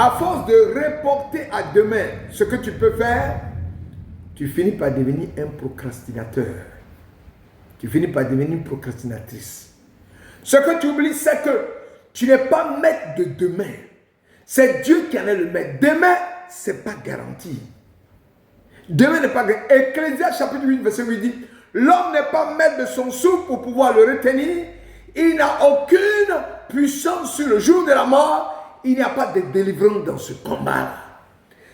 À force de reporter à demain ce que tu peux faire, tu finis par devenir un procrastinateur. Tu finis par devenir une procrastinatrice. Ce que tu oublies, c'est que tu n'es pas maître de demain. C'est Dieu qui en est le maître. Demain, ce n'est pas garanti. Demain n'est pas garanti. Ecclésiaste chapitre 8, verset 8 dit, l'homme n'est pas maître de son souffle pour pouvoir le retenir. Il n'a aucune puissance sur le jour de la mort. Il n'y a pas de délivrance dans ce combat.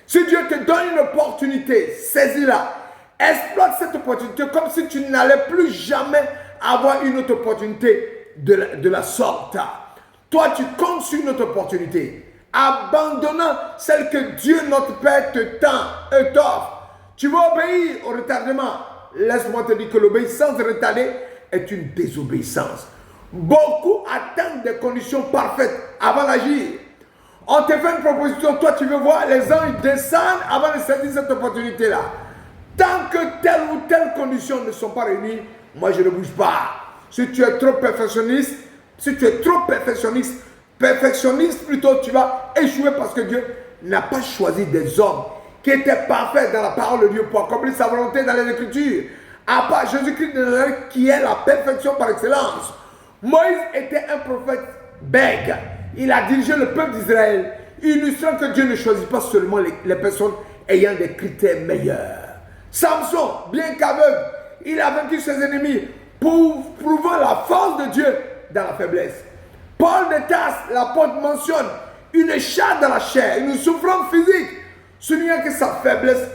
Si Dieu te donne une opportunité, saisis-la. Exploite cette opportunité comme si tu n'allais plus jamais avoir une autre opportunité de la sorte. Toi, tu comptes sur une autre opportunité. Abandonnant celle que Dieu, notre Père, te tend et t'offre. Tu vas obéir au retardement. Laisse-moi te dire que l'obéissance retardée est une désobéissance. Beaucoup attendent des conditions parfaites avant d'agir. On te fait une proposition, toi tu veux voir les anges descendre avant de saisir cette opportunité-là. Tant que telle ou telle condition ne sont pas réunies, moi je ne bouge pas. Si tu es trop perfectionniste, perfectionniste plutôt, tu vas échouer parce que Dieu n'a pas choisi des hommes qui étaient parfaits dans la parole de Dieu pour accomplir sa volonté dans les Écritures. À part Jésus-Christ de Nazareth qui est la perfection par excellence. Moïse était un prophète bègue. Il a dirigé le peuple d'Israël, illustrant que Dieu ne choisit pas seulement les personnes ayant des critères meilleurs. Samson, bien qu'aveugle, il a vaincu ses ennemis, prouvant la force de Dieu dans la faiblesse. Paul de Tarse, l'apôtre, mentionne une charge dans la chair, une souffrance physique, soulignant que sa faiblesse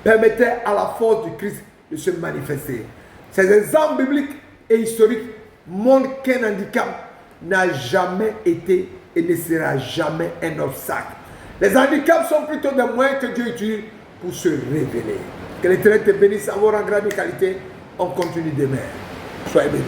permettait à la force du Christ de se manifester. Ces exemples bibliques et historiques montrent qu'un handicap n'a jamais été et ne sera jamais un obstacle. Les handicaps sont plutôt des moyens que Dieu utilise pour se révéler. Que l'Éternel te bénisse à vos rangs grande qualité. On continue demain. Soyez bénis.